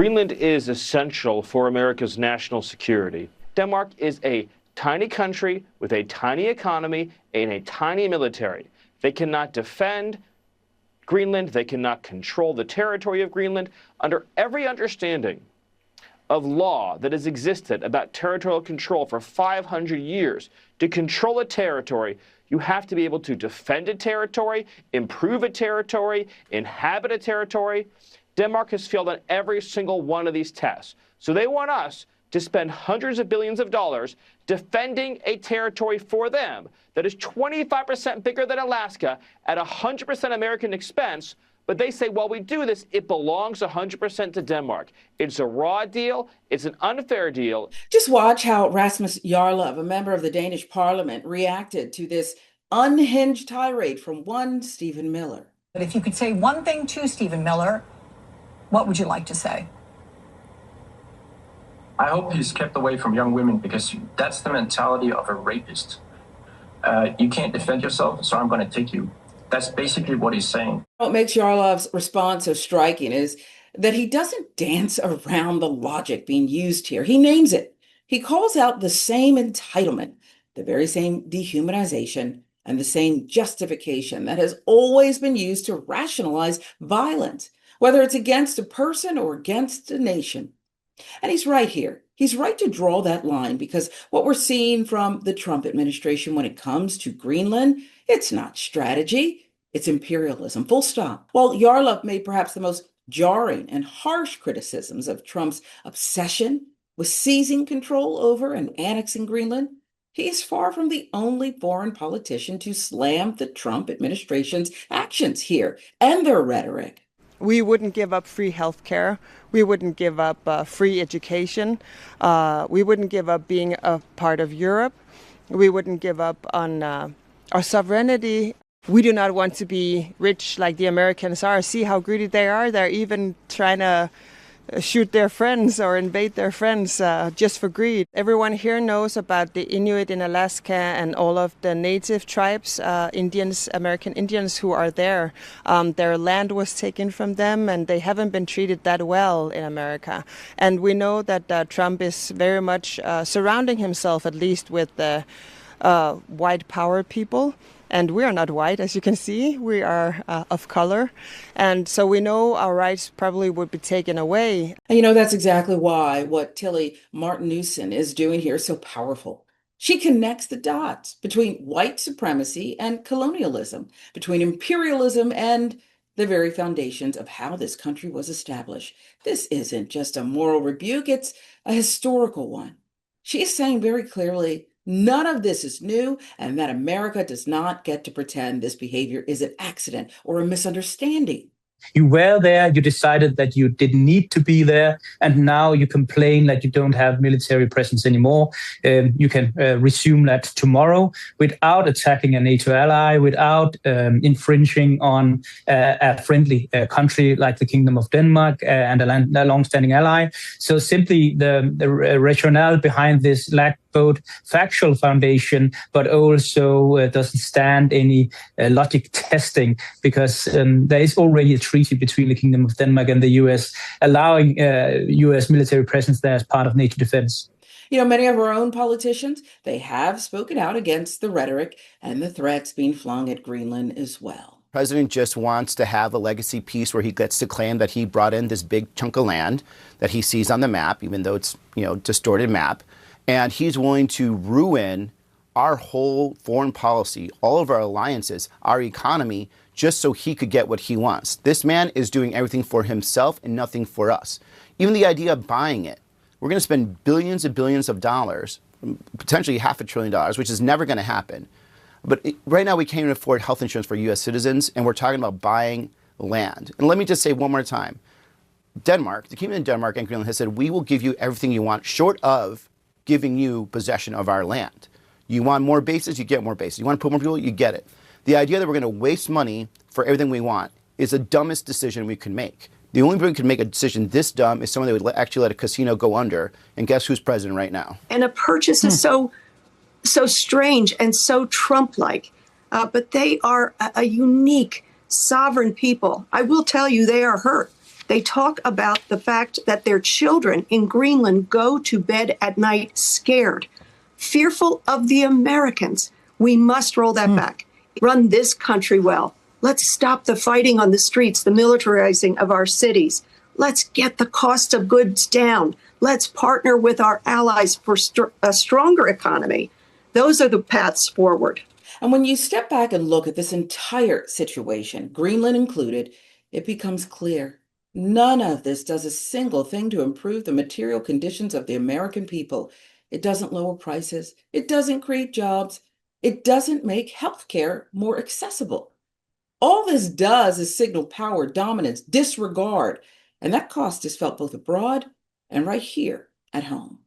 Greenland is essential for America's national security. Denmark is a tiny country with a tiny economy and a tiny military. They cannot defend Greenland. They cannot control the territory of Greenland. Under every understanding of law that has existed about territorial control for 500 years, to control a territory, you have to be able to defend a territory, improve a territory, inhabit a territory. Denmark has failed on every single one of these tests. So they want us to spend hundreds of billions of dollars defending a territory for them that is 25% bigger than Alaska at 100% American expense. But they say, while we do this, it belongs 100% to Denmark. It's a raw deal. It's an unfair deal. Just watch how Rasmus Jarlov, a member of the Danish parliament, reacted to this unhinged tirade from one Stephen Miller. But if you could say one thing to Stephen Miller, what would you like to say? I hope he's kept away from young women, because that's the mentality of a rapist. You can't defend yourself, so I'm going to take you. That's basically what he's saying. What makes Jarlov's response so striking is that he doesn't dance around the logic being used here. He names it. He calls out the same entitlement, the very same dehumanization, and the same justification that has always been used to rationalize violence, whether it's against a person or against a nation. And he's right here. He's right to draw that line, because what we're seeing from the Trump administration when it comes to Greenland, it's not strategy, it's imperialism, full stop. While Jarlov made perhaps the most jarring and harsh criticisms of Trump's obsession with seizing control over and annexing Greenland, he is far from the only foreign politician to slam the Trump administration's actions here and their rhetoric. We wouldn't give up free health care. We wouldn't give up free education. We wouldn't give up being a part of Europe. We wouldn't give up on our sovereignty. We do not want to be rich like the Americans are. See how greedy they are. They're even trying to shoot their friends or invade their friends just for greed. Everyone here knows about the Inuit in Alaska and all of the native tribes, Indians, American Indians who are there. Their land was taken from them, and they haven't been treated that well in America. And we know that Trump is very much surrounding himself, at least with the white power people. And we are not white, as you can see. We are of color. And so we know our rights probably would be taken away. And that's exactly why what Tilly Martinussen is doing here is so powerful. She connects the dots between white supremacy and colonialism, between imperialism and the very foundations of how this country was established. This isn't just a moral rebuke, it's a historical one. She is saying very clearly, none of this is new, and that America does not get to pretend this behavior is an accident or a misunderstanding. You were there, you decided that you didn't need to be there, and now you complain that you don't have military presence anymore. You can resume that tomorrow without attacking a NATO ally, without infringing on a friendly country like the Kingdom of Denmark and a long-standing ally. So simply the rationale behind this lack both factual foundation, but also doesn't stand any logic testing, because there is already a treaty between the Kingdom of Denmark and the US allowing US military presence there as part of NATO defense. Many of our own politicians, they have spoken out against the rhetoric and the threats being flung at Greenland as well. The president just wants to have a legacy piece where he gets to claim that he brought in this big chunk of land that he sees on the map, even though it's, distorted map. And he's willing to ruin our whole foreign policy, all of our alliances, our economy, just so he could get what he wants. This man is doing everything for himself and nothing for us. Even the idea of buying it. We're going to spend billions and billions of dollars, potentially $500 billion, which is never going to happen. But right now we can't even afford health insurance for U.S. citizens, and we're talking about buying land. And let me just say one more time. Denmark, the Kingdom of Denmark and Greenland has said, we will give you everything you want, short of giving you possession of our land. You want more bases, you get more bases. You want to put more people, you get it. The idea that we're going to waste money for everything we want is the dumbest decision we can make. The only person who can make a decision this dumb is someone that would actually let a casino go under. And guess who's president right now? And a purchase is so strange and so Trump-like. But they are a unique, sovereign people. I will tell you, they are hurt. They talk about the fact that their children in Greenland go to bed at night scared, fearful of the Americans. We must roll that back. Run this country well. Let's stop the fighting on the streets, the militarizing of our cities. Let's get the cost of goods down. Let's partner with our allies for a stronger economy. Those are the paths forward. And when you step back and look at this entire situation, Greenland included, it becomes clear none of this does a single thing to improve the material conditions of the American people. It doesn't lower prices. It doesn't create jobs. It doesn't make healthcare more accessible. All this does is signal power, dominance, disregard, and that cost is felt both abroad and right here at home.